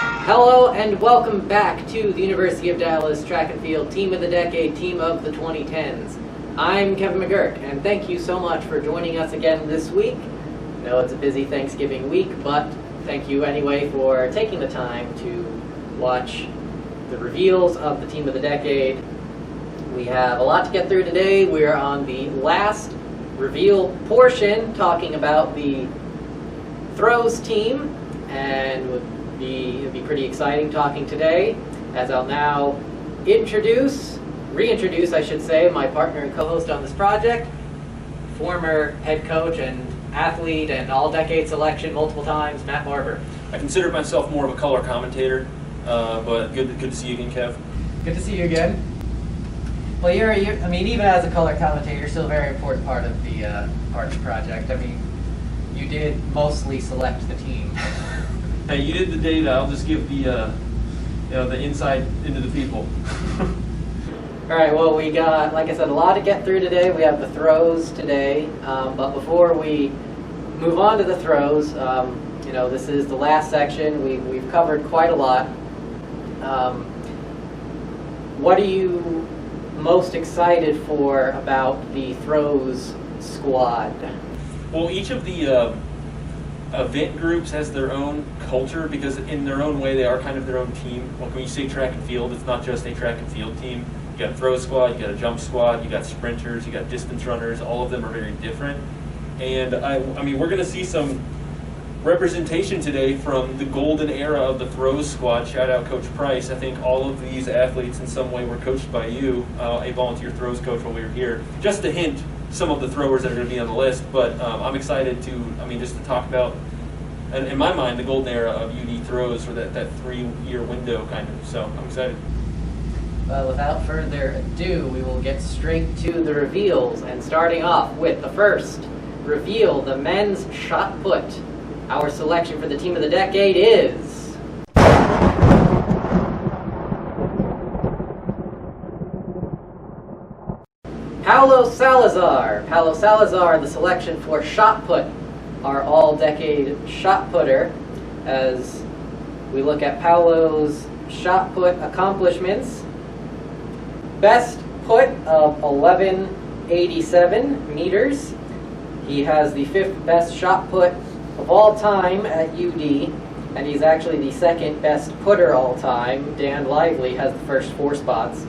Hello and welcome back to the University of Dallas Track and Field Team of the Decade, Team of the 2010s. I'm Kevin McGurk, and thank you so much for joining us again this week. I know it's a busy Thanksgiving week, but thank you anyway for taking the time to watch the reveals of the Team of the Decade. We have a lot to get through today. We're on the last reveal portion, talking about the throws team, and it'll be pretty exciting talking today, as I'll now reintroduce, I should say, my partner and co-host on this project, former head coach and athlete and all-decade selection multiple times, Matt Barber. I consider myself more of a color commentator, but good to see you again, Kev. Good to see you again. Well, even as a color commentator, you're still a very important part of the project. I mean, you did mostly select the team. Hey, you did the data. I'll just give the insight into the people. All right. Well, we got, like I said, a lot to get through today. We have the throws today, but before we move on to the throws, this is the last section. We've covered quite a lot. What are you most excited for about the throws squad? Well, each of the event groups has their own culture, because in their own way they are kind of their own team. Like when you say track and field, it's not just a track and field team. You got a throw squad, you got a jump squad, you got sprinters, you got distance runners. All of them are very different. And I mean, we're going to see some representation today from the golden era of the throws squad. Shout out Coach Price. I think all of these athletes in some way were coached by you, a volunteer throws coach, while we were here. Just to hint some of the throwers that are going to be on the list, but I'm excited just to talk about, and in my mind, the golden era of UD throws for that 3-year window kind of. So I'm excited. Well, without further ado, we will get straight to the reveals, and starting off with the first reveal, the men's shot put. Our selection for the Team of the Decade is Paulo Salazar. Paulo Salazar, the selection for shot put, our all-decade shot putter. As we look at Paulo's shot put accomplishments, best put of 1187 meters. He has the 5th best shot put of all time at UD, and he's actually the 2nd best putter all time. Dan Lively has the first 4 spots.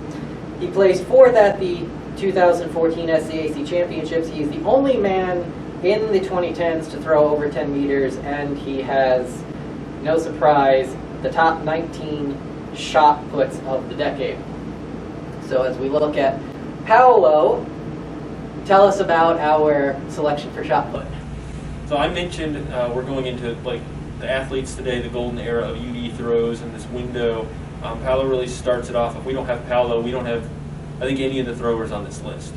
He placed 4th at the 2014 SCAC Championships. He's the only man in the 2010s to throw over 10 meters, and he has, no surprise, the top 19 shot puts of the decade. So as we look at Paulo, tell us about our selection for shot put. So I mentioned we're going into like the athletes today, the golden era of UD throws and this window. Paulo really starts it off. If we don't have Paulo, we don't have, I think, any of the throwers on this list,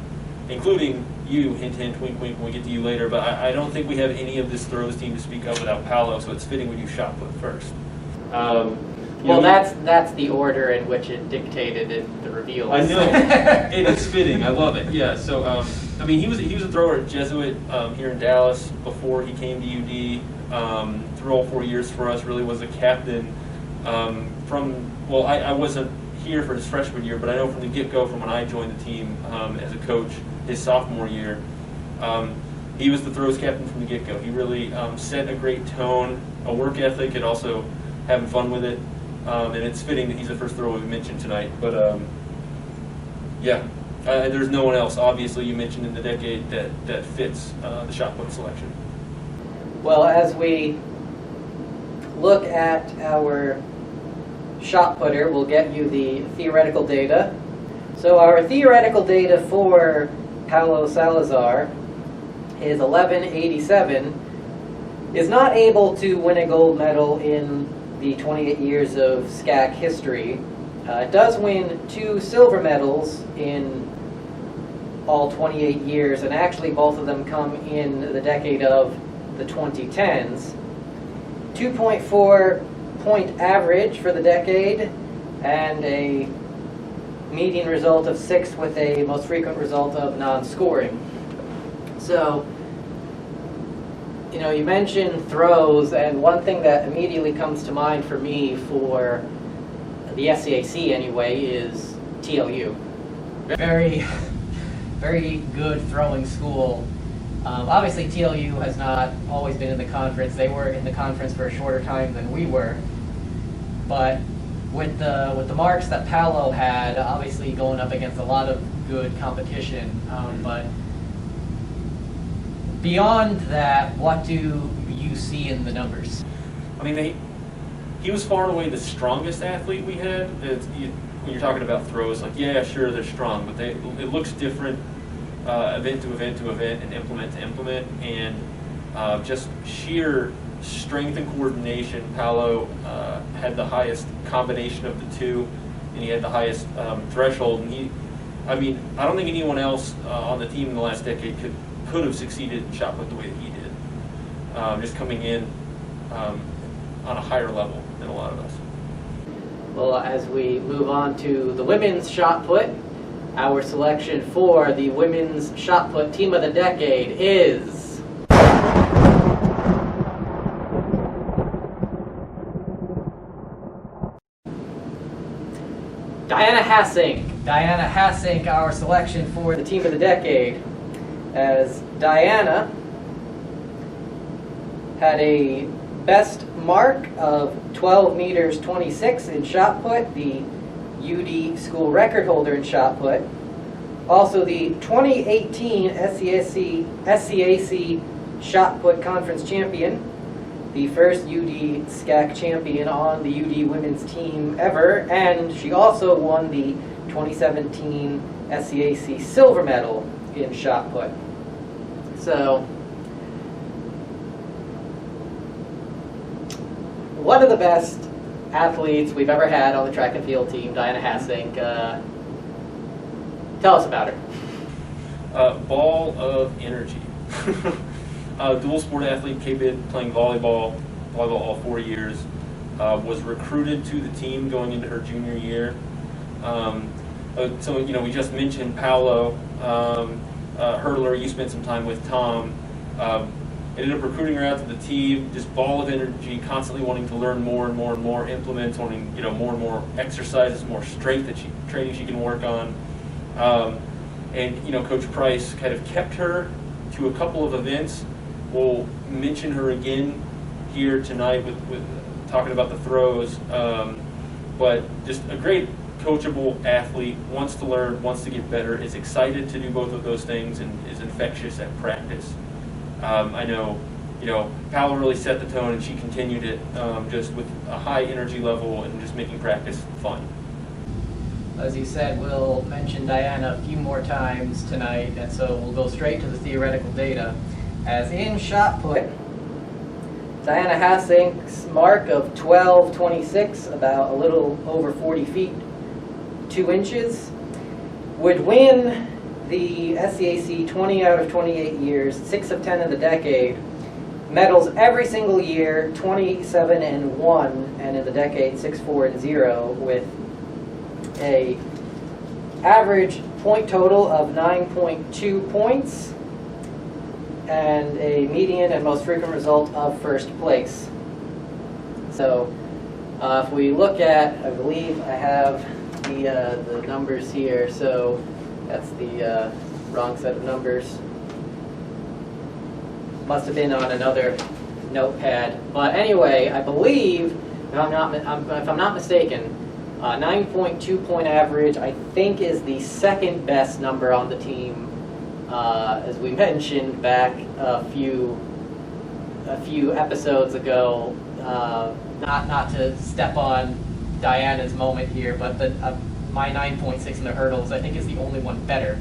including you, hint, hint, wink, wink, when we get to you later. But I don't think we have any of this throws team to speak of without Paulo, so it's fitting we do shot put first. That's the order in which it dictated in the reveals. I know. It is fitting. I love it. Yeah. So he was a thrower at Jesuit here in Dallas before he came to UD. Through all 4 years for us, really was a captain. I wasn't here for his freshman year, but I know from the get-go, from when I joined the team as a coach his sophomore year, he was the throws captain from the get-go. He really set a great tone, a work ethic, and also having fun with it. And it's fitting that he's the first thrower we mentioned tonight. But there's no one else, obviously, you mentioned in the decade that fits the shot put selection. Well, as we look at our shot putter, we'll get you the theoretical data. So our theoretical data for Paulo Salazar is 1187. Is not able to win a gold medal in the 28 years of SCAC history. It does win 2 silver medals in all 28 years, and actually both of them come in the decade of the 2010s. 2.4 point average for the decade, and a median result of 6 with a most frequent result of non-scoring. So you know, you mentioned throws, and one thing that immediately comes to mind for me for the SCAC anyway is TLU. Very, very good throwing school. Obviously, TLU has not always been in the conference. They were in the conference for a shorter time than we were. But with the marks that Paolo had, obviously going up against a lot of good competition. But beyond that, what do you see in the numbers? I mean, he was far and away the strongest athlete we had. When you're talking about throws, like, yeah, sure, they're strong, but it looks different event to event to event and implement to implement. And just sheer strength and coordination, Paolo had the highest combination of the two, and he had the highest threshold. And I don't think anyone else on the team in the last decade could have succeeded in shot put the way that he did. Just coming in on a higher level than a lot of us. Well, as we move on to the women's shot put, our selection for the women's shot put team of the decade is Diana Hassink. Diana Hassink, our selection for the team of the decade, as Diana had a best mark of 12 meters 26 in shot put, the UD school record holder in shot put, also the 2018 SCAC shot put conference champion, the first UD SCAC champion on the UD women's team ever, and she also won the 2017 SCAC silver medal in shot put. So, one of the best athletes we've ever had on the track and field team, Diana Hassink. Tell us about her. Ball of energy. Dual sport athlete, K-Bid, playing volleyball all 4 years. Was recruited to the team going into her junior year. So, we just mentioned Paolo, hurdler. You spent some time with Tom. Ended up recruiting her out to the team, just ball of energy, constantly wanting to learn more and more and more implements, wanting more and more exercises, more strength training she can work on. And Coach Price kind of kept her to a couple of events. We'll mention her again here tonight with talking about the throws. But just a great coachable athlete, wants to learn, wants to get better, is excited to do both of those things, and is infectious at practice. I know, Paolo really set the tone, and she continued it just with a high energy level and just making practice fun. As you said, we'll mention Diana a few more times tonight, and so we'll go straight to the theoretical data. As in shot put, Diana Hassink's mark of 12.26, about a little over 40 feet, 2 inches, would win the SCAC 20 out of 28 years, 6 of 10 in the decade, medals every single year, 27-1, and in the decade 6-4-0, with a average point total of 9.2 points and a median and most frequent result of first place. So if we look at, I believe I have the numbers here, so that's the wrong set of numbers. Must have been on another notepad. But anyway, I believe, if I'm not mistaken, 9.2 point average, I think, is the second best number on the team. As we mentioned back a few episodes ago, not to step on Diana's moment here, but my 9.6 in the hurdles, I think, is the only one better.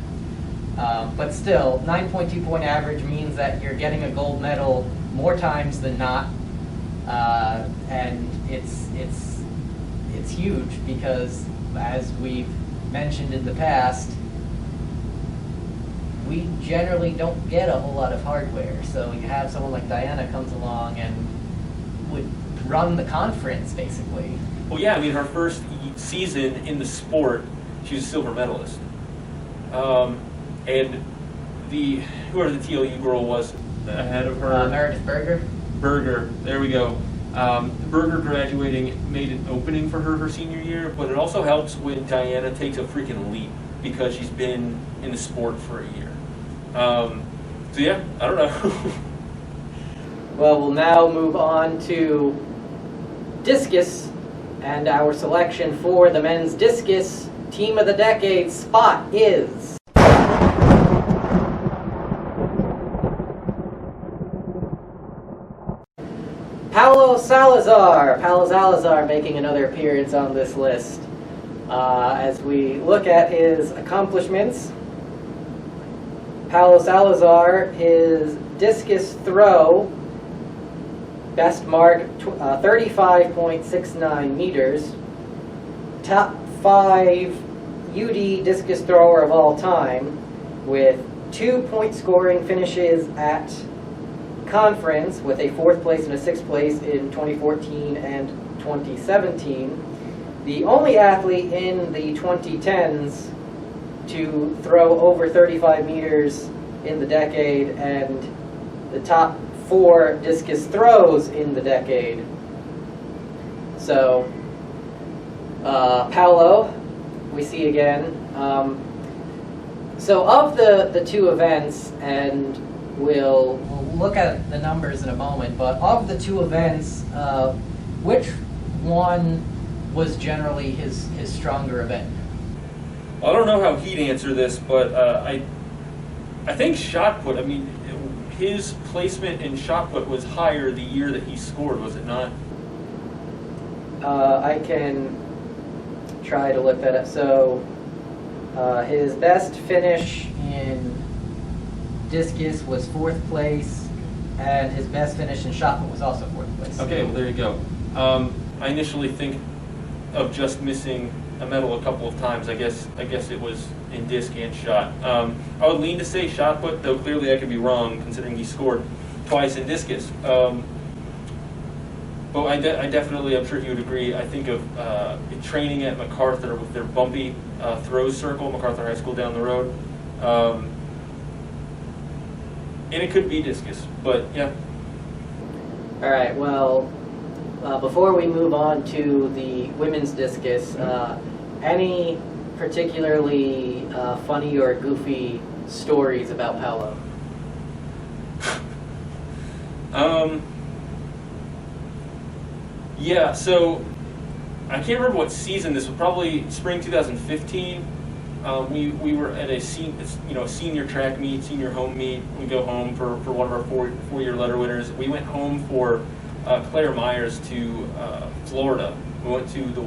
But still, 9.2 point average means that you're getting a gold medal more times than not, and it's huge because, as we've mentioned in the past, we generally don't get a whole lot of hardware. So you have someone like Diana comes along and would run the conference, basically. Well, yeah, her first season in the sport, she was a silver medalist. And whoever the TLU girl was, ahead of her. Meredith Berger. Berger, there we go. Berger graduating made an opening for her senior year, but it also helps when Diana takes a freaking leap because she's been in the sport for a year. So yeah, I don't know. Well, we'll now move on to discus, and our selection for the men's discus team of the decade spot is Paulo Salazar. Paulo Salazar making another appearance on this list. As we look at his accomplishments, Paulo Salazar, his discus throw, best mark 35.69 meters, top 5 UD discus thrower of all time, with 2-point scoring finishes at conference, with a 4th place and a 6th place in 2014 and 2017. The only athlete in the 2010s to throw over 35 meters in the decade, and the top 4 discus throws in the decade. So, Paulo, we see again. So of the 2 events, and we'll look at the numbers in a moment, but of the 2 events, which one was generally his stronger event? I don't know how he'd answer this, but I think shot put, I mean, his placement in shot put was higher the year that he scored, was it not? I can try to look that up. So his best finish in discus was 4th place, and his best finish in shot put was also 4th place. Okay, well there you go. I initially think of just missing a medal a couple of times. I guess it was in disc and shot. I would lean to say shot put, though clearly I could be wrong considering he scored twice in discus. But I definitely, I'm sure he would agree, I think of training at MacArthur with their bumpy throws circle, MacArthur High School down the road. And it could be discus, but yeah. All right, well, before we move on to the women's discus, any particularly funny or goofy stories about Paulo? Yeah, so I can't remember what season this was. Probably spring 2015. We were at a senior track meet, senior home meet. We go home for one of our four-year letter winners. We went home for Claire Myers to Florida. We went to the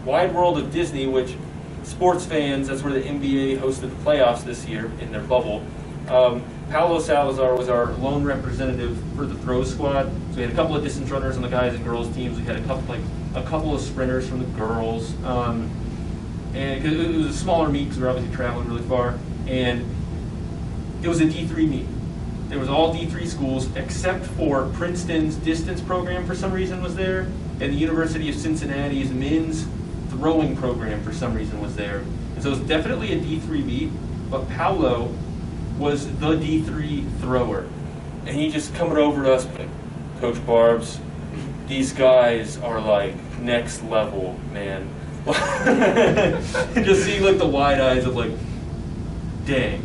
Wide World of Disney, which sports fans, that's where the NBA hosted the playoffs this year in their bubble. Paulo Salazar was our lone representative for the throw squad. So we had a couple of distance runners on the guys and girls teams. We had a couple of sprinters from the girls. And cause it was a smaller meet because we were obviously traveling really far. And it was a D3 meet. There was all D3 schools except for Princeton's distance program for some reason was there, and the University of Cincinnati's men's throwing program for some reason was there. And so it was definitely a D3 meet, but Paulo was the D3 thrower. And he just coming over to us like, Coach Barbs, these guys are like next level, man. Just seeing like the wide eyes of like, dang,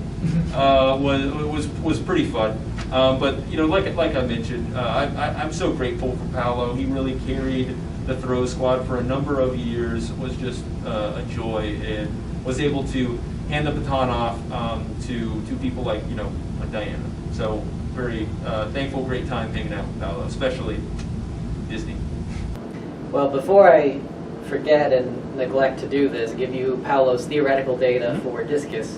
was pretty fun. But you know, like I mentioned, I'm so grateful for Paulo. He really carried the throw squad for a number of years. Was just a joy, and was able to hand the baton off to people like Diana. So very thankful, great time hanging out with Paulo, especially Disney. Well, before I forget and neglect to do this, give you Paulo's theoretical data for discus.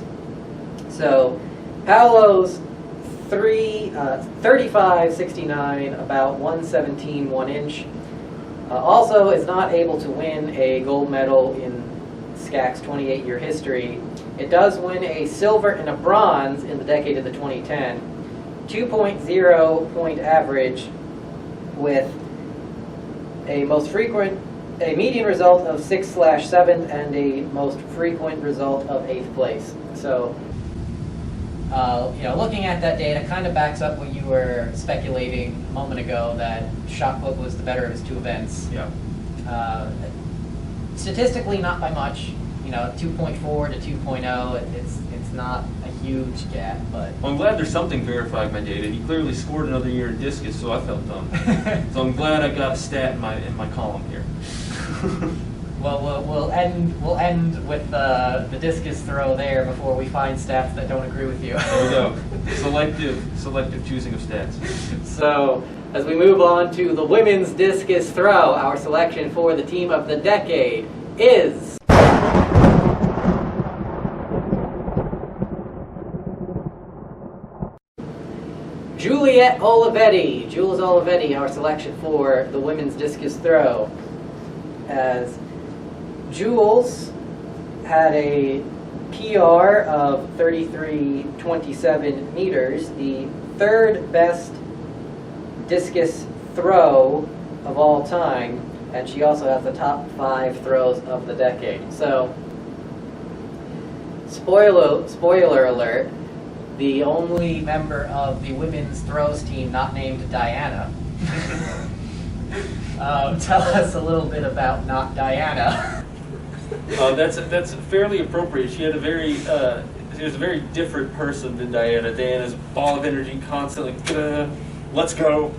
So Paulo's 35.69, about 117 1 inch. Also is not able to win a gold medal in SCAC's 28-year history. It does win a silver and a bronze in the decade of the 2010. 2.0 point average with a median result of 6/7th and a most frequent result of 8th place. So looking at that data kind of backs up what you were speculating a moment ago, that shot put was the better of his two events. Yeah. Statistically, not by much. 2.4 to 2.0. It's not a huge gap, but. Well, I'm glad there's something verifying my data. He clearly scored another year in discus, so I felt dumb. So I'm glad I got a stat in my column here. Well, we'll end with the discus throw there before we find stats that don't agree with you. There we go. Selective choosing of stats. So, as we move on to the women's discus throw, our selection for the team of the decade is Juliet Olivetti. Jules Olivetti, our selection for the women's discus throw. As Jules had a PR of 33.27 meters, the third best discus throw of all time, and she also has the top 5 throws of the decade. So, spoiler alert, the only member of the women's throws team not named Diana. Tell us a little bit about not Diana. That's fairly appropriate. She was a very different person than Diana. Diana's ball of energy, constantly, let's go.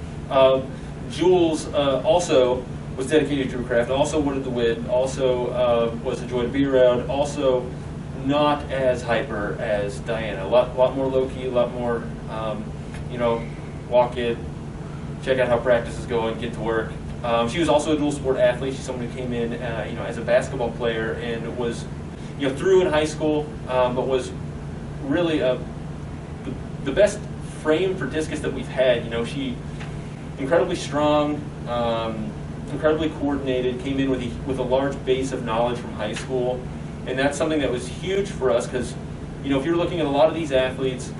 Jules also was dedicated to her craft, also wanted to win, also was a joy to be around, also not as hyper as Diana. A lot more low-key, a lot more, walk in, check out how practice is going, get to work. She was also a dual sport athlete. She's someone who came in, as a basketball player and was, through in high school, but was really the best frame for discus that we've had. She incredibly strong, incredibly coordinated. Came in with a large base of knowledge from high school, and that's something that was huge for us because, if you're looking at a lot of these athletes.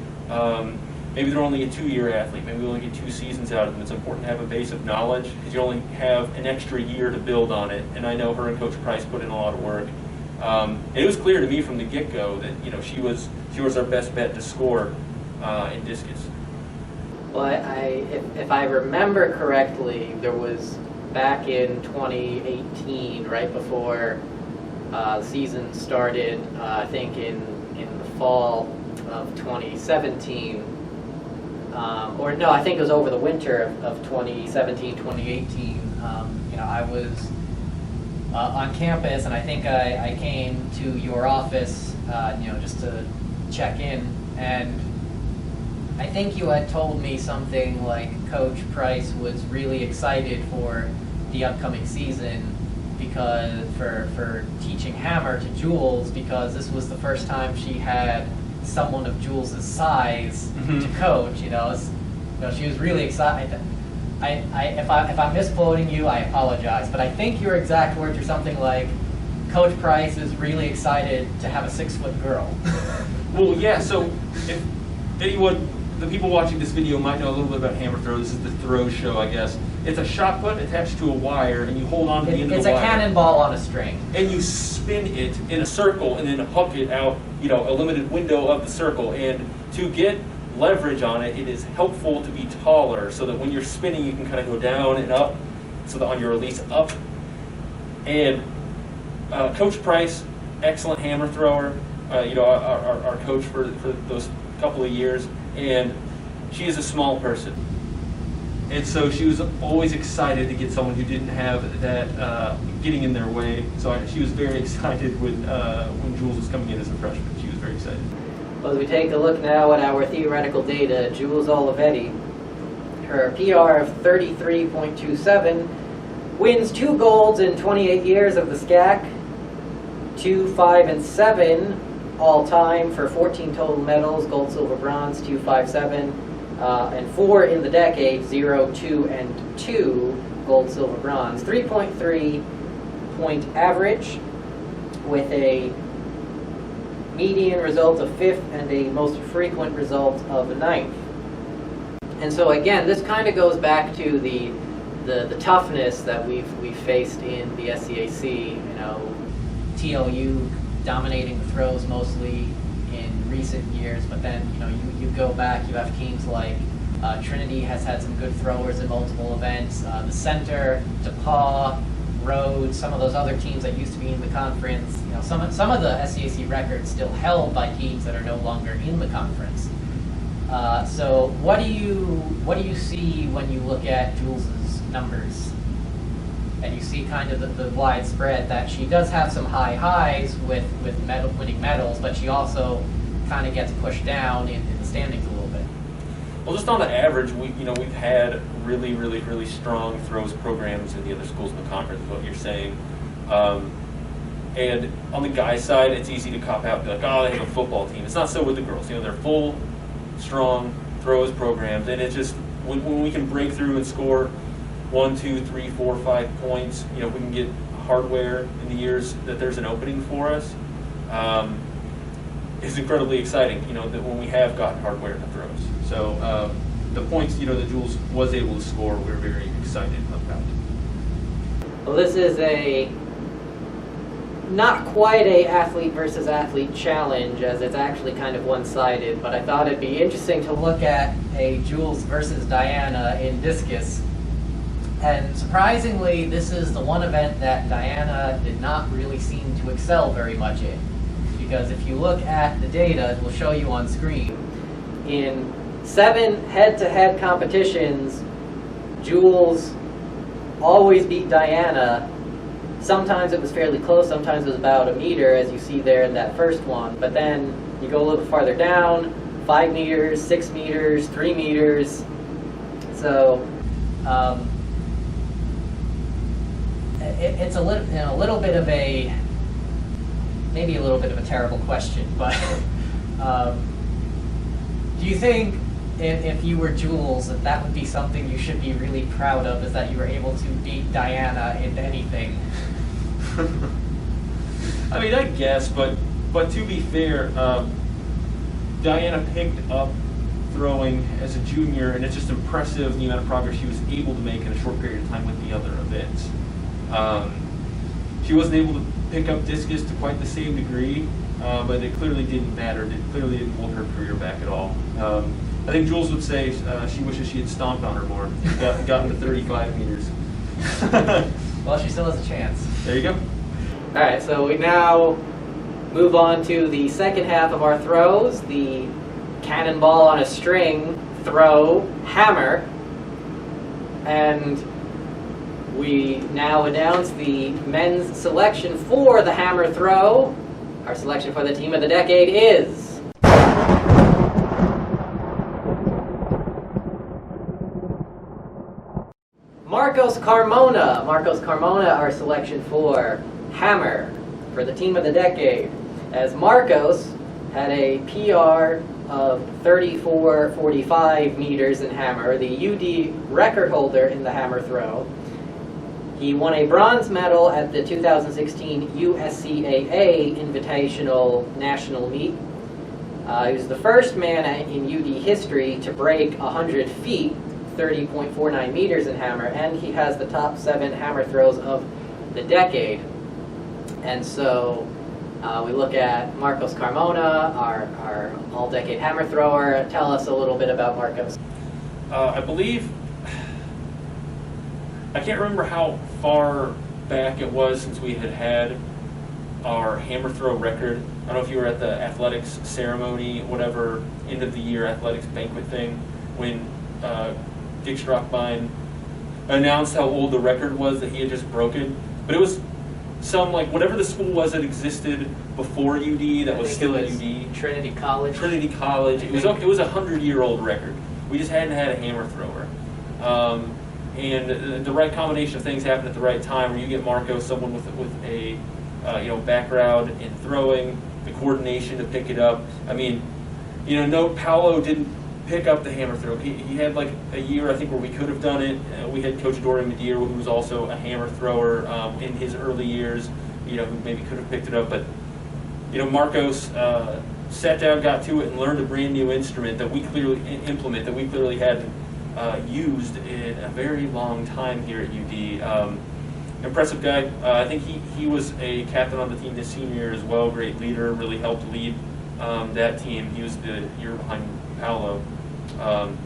Maybe they're only a 2-year athlete. Maybe we only get 2 seasons out of them. It's important to have a base of knowledge because you only have an extra year to build on it. And I know her and Coach Price put in a lot of work. It was clear to me from the get-go that she was our best bet to score in discus. Well, if I remember correctly, there was back in 2018, right before the season started. I think in the fall of 2017. Or no, I think it was over the winter of 2017, 2018. I was on campus, and I think I came to your office, just to check in, and I think you had told me something like Coach Price was really excited for the upcoming season because for teaching hammer to Jules, because this was the first time she had someone of Jules's size to coach. She was really excited. If I'm misquoting you, I apologize, but I think your exact words are something like, Coach Price is really excited to have a 6-foot girl. Well, yeah. So if anyone, the people watching this video might know a little bit about hammer throw. This is the throw show, I guess. It's a shot put attached to a wire, and you hold on to the end of the wire. It's a cannonball on a string. And you spin it in a circle and then hook it out, a limited window of the circle. And to get leverage on it, it is helpful to be taller so that when you're spinning, you can kind of go down and up, so that on your release, up. And Coach Price, excellent hammer thrower, our coach for those couple of years. And she is a small person. And so she was always excited to get someone who didn't have that getting in their way. So she was very excited when Jules was coming in as a freshman. She was very excited. Well, as we take a look now at our theoretical data, Jules Olivetti, her PR of 33.27, wins 2 golds in 28 years of the SCAC, 2, 5, and 7 all time for 14 total medals, gold, silver, bronze, 2, 5, 7. And 4 in the decade, 0, 2, and 2, gold, silver, bronze. 3.3 point average with a median result of 5th and a most frequent result of 9th. And so again, this kind of goes back to the toughness that we've faced in the SCAC. TLU dominating the throws mostly in recent years, but then you go back, you have teams like Trinity has had some good throwers in multiple events. The Center, DePaul, Rhodes, some of those other teams that used to be in the conference. Some of the SCAC records still held by teams that are no longer in the conference. So what do you see when you look at Jules's numbers? And you see kind of the widespread that she does have some high highs with winning medals, but she also kind of gets pushed down in the standings a little bit. Well, just on the average, we've had really, really, really strong throws programs in the other schools in the conference, is what you're saying. And on the guys' side, it's easy to cop out and be like, oh, they have a football team. It's not so with the girls. They're full, strong throws programs, and it's just when we can break through and score 1, 2, 3, 4, 5 points, we can get hardware in the years that there's an opening for us. It's incredibly exciting, that when we have gotten hardware in the throws. So the points, that Jules was able to score, we're very excited about. Well, this is not quite a athlete versus athlete challenge, as it's actually kind of one-sided, but I thought it'd be interesting to look at a Jules versus Diana in discus. And surprisingly, this is the one event that Diana did not really seem to excel very much in. Because if you look at the data, we'll show you on screen, in 7 head-to-head competitions, Jules always beat Diana. Sometimes it was fairly close, sometimes it was about a meter, as you see there in that first one. But then you go a little farther down, 5 meters, 6 meters, 3 meters. So it's a little bit of maybe a little bit of a terrible question, but do you think if you were Jules that would be something you should be really proud of, is that you were able to beat Diana in anything? I mean, I guess, but to be fair, Diana picked up throwing as a junior, and it's just impressive the amount of progress she was able to make in a short period of time with the other events. She wasn't able to pick up discus to quite the same degree, but it clearly didn't matter. It clearly didn't hold her career back at all. I think Jules would say she wishes she had stomped on her more, gotten to 35 meters. Well, she still has a chance. There you go. All right, so we now move on to the second half of our throws, the cannonball on a string throw hammer. And we now announce the men's selection for the hammer throw. Our selection for the team of the decade is Marcos Carmona. Marcos Carmona, our selection for hammer for the team of the decade. As Marcos had a PR of 34.45 meters in hammer, the UD record holder in the hammer throw. He won a bronze medal at the 2016 USCAA Invitational National Meet. He was the first man in UD history to break 100 feet, 30.49 meters in hammer, and he has the top 7 hammer throws of the decade. And so we look at Marcos Carmona, our all-decade hammer thrower. Tell us a little bit about Marcos. I believe, I can't remember how far back it was since we had our hammer throw record. I don't know if you were at the athletics ceremony, whatever end of the year athletics banquet thing, when Dick Strockbein announced how old the record was that he had just broken. But it was some, like, whatever the school was that existed before UD that was still at UD. Trinity College. Trinity College. It was a 100-year-old record. We just hadn't had a hammer thrower. And the right combination of things happened at the right time, where you get Marcos, someone with a background in throwing, the coordination to pick it up. I mean, no, Paolo didn't pick up the hammer throw. He had like a year, I think, where we could have done it. We had Coach Dorian Madeira, who was also a hammer thrower in his early years, who maybe could have picked it up. But, Marcos sat down, got to it, and learned a brand new instrument that we clearly hadn't used in a very long time here at UD. Impressive guy. I think he was a captain on the team this senior year as well. Great leader, really helped lead that team. He was the year behind Paolo. It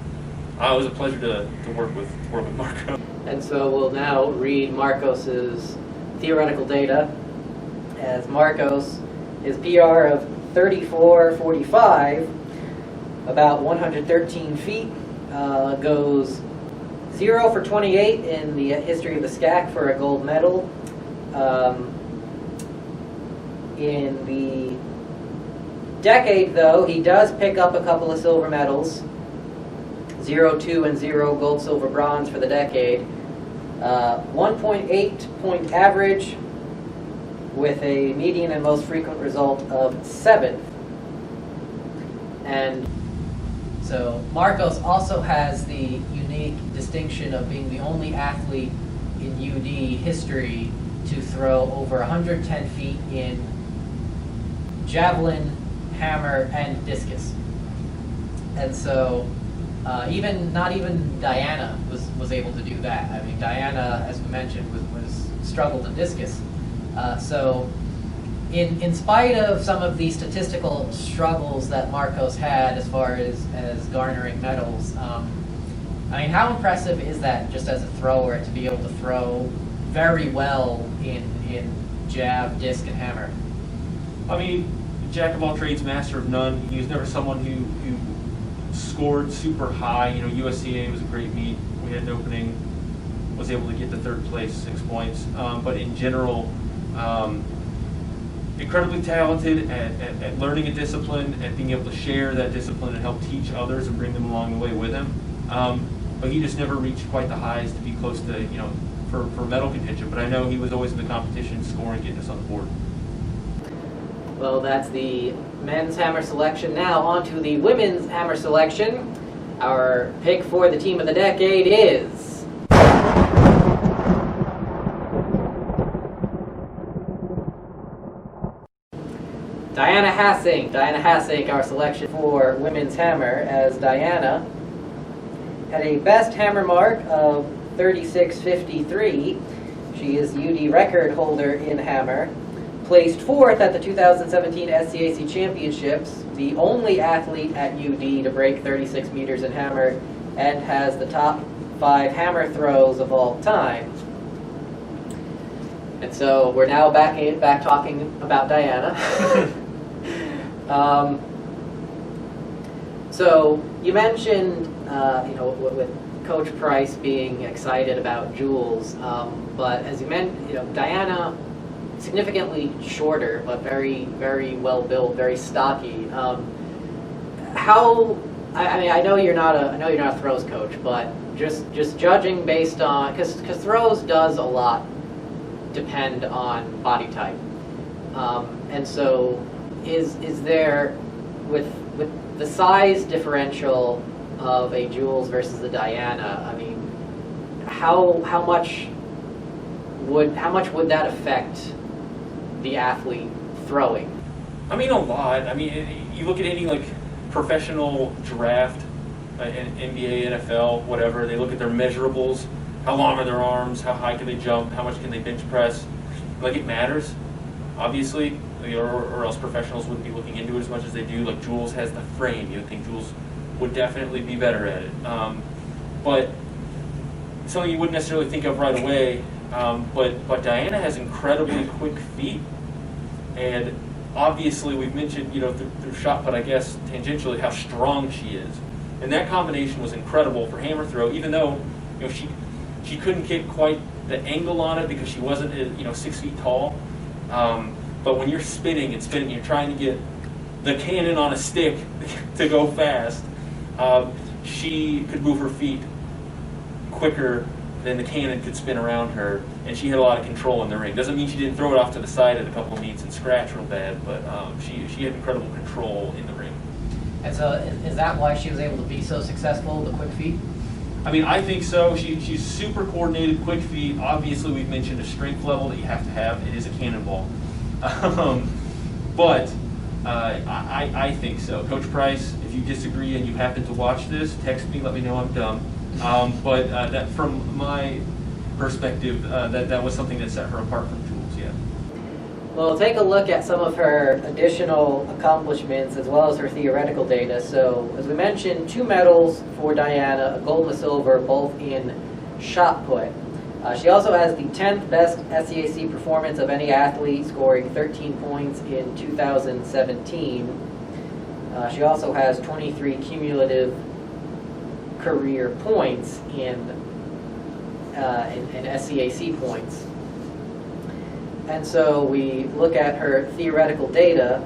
was a pleasure to work with Marco. And so we'll now read Marcos's theoretical data. As Marcos, his PR of 34.45, about 113 feet, goes 0 for 28 in the history of the SCAC for a gold medal. In the decade, though, he does pick up a couple of silver medals. 0, 2, and 0 gold, silver, bronze for the decade. 1.8 point average with a median and most frequent result of 7th. And so Marcos also has the unique distinction of being the only athlete in UD history to throw over 110 feet in javelin, hammer, and discus. And so not even Diana was able to do that. I mean, Diana, as we mentioned, was struggled in discus. So in spite of some of the statistical struggles that Marcos had as far as garnering medals, I mean, how impressive is that just as a thrower to be able to throw very well in jab, disc, and hammer? I mean, jack of all trades, master of none. He was never someone who scored super high. You know, USCA was a great meet. We had an opening, was able to get to third place, 6 points. But in general, incredibly talented at learning a discipline, at being able to share that discipline and help teach others and bring them along the way with him. But he just never reached quite the highs to be close to, you know, for medal contention. But I know he was always in the competition, scoring, getting us on the board. Well, that's the men's hammer selection. Now on to the women's hammer selection. Our pick for the team of the decade is Diana Hassink. Diana Hassink, our selection for women's hammer, as Diana had a best hammer mark of 36.53. She is UD record holder in hammer. Placed 4th at the 2017 SCAC Championships, the only athlete at UD to break 36 meters in hammer, and has the top 5 hammer throws of all time. And so we're now back talking about Diana. So you mentioned, with Coach Price being excited about Jules, but as you mentioned, Diana, significantly shorter, but very, very well built, very stocky. I know you're not a throws coach, but just judging based on, because throws does a lot depend on body type, and so is there with the size differential of a Jules versus a Diana? I mean, how much would that affect the athlete throwing? I mean, a lot. I mean, you look at any like professional draft, NBA, NFL, whatever. They look at their measurables. How long are their arms? How high can they jump? How much can they bench press? Like, it matters, obviously, or else professionals wouldn't be looking into it as much as they do. Like, Jules has the frame. You would think Jules would definitely be better at it. But something you wouldn't necessarily think of right away. But Diana has incredibly quick feet, and obviously we've mentioned, through shot put, I guess, tangentially, how strong she is. And that combination was incredible for hammer throw, even though, she couldn't get quite the angle on it because she wasn't, 6 feet tall. But when you're spinning, you're trying to get the cannon on a stick to go fast. She could move her feet quicker than the cannon could spin around her, and she had a lot of control in the ring. Doesn't mean she didn't throw it off to the side at a couple of meets and scratch real bad, but she had incredible control in the ring. And so is that why she was able to be so successful, the quick feet? I mean, I think so. She's super coordinated, quick feet. Obviously, we've mentioned a strength level that you have to have. It is a cannonball. But I think so. Coach Price, if you disagree and you happen to watch this, text me, let me know I'm dumb. But that, from my perspective, that was something that set her apart from Jules, yeah. We'll take a look at some of her additional accomplishments as well as her theoretical data. So, as we mentioned, 2 medals for Diana, a gold and a silver, both in shot put. She also has the 10th best SCAC performance of any athlete, scoring 13 points in 2017. She also has 23 cumulative career points in SCAC points. And so we look at her theoretical data.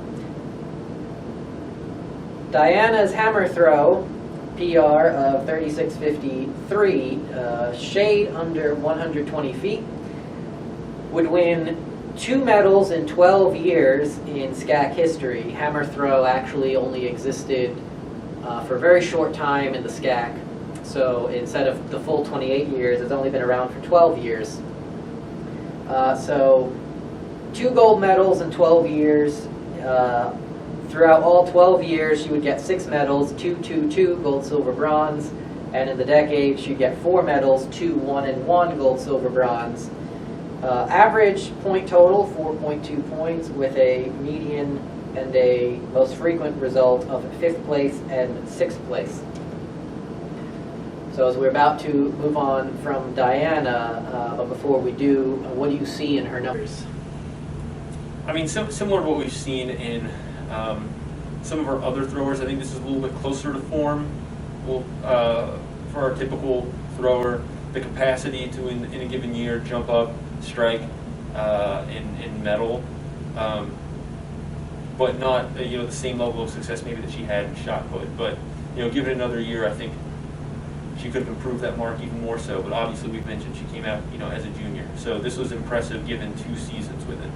Diana's hammer throw, PR of 36.53, shade under 120 feet, would win 2 medals in 12 years in SCAC history. Hammer throw actually only existed for a very short time in the SCAC. So instead of the full 28 years, it's only been around for 12 years. So 2 gold medals in 12 years. Throughout all 12 years, she would get 6 medals, 2, 2, 2, gold, silver, bronze. And in the decade, she'd get 4 medals, 2, 1, and 1, gold, silver, bronze. Average point total, 4.2 points, with a median and a most frequent result of 5th place and 6th place. So as we're about to move on from Diana, but before we do, what do you see in her numbers? I mean, similar to what we've seen in some of our other throwers. I think this is a little bit closer to form. For our typical thrower, the capacity to, in a given year, jump up, strike in medal, but not the same level of success maybe that she had in shot put. But give it another year, I think she could have improved that mark even more so. But obviously, we've mentioned she came out as a junior, so this was impressive given 2 seasons with it.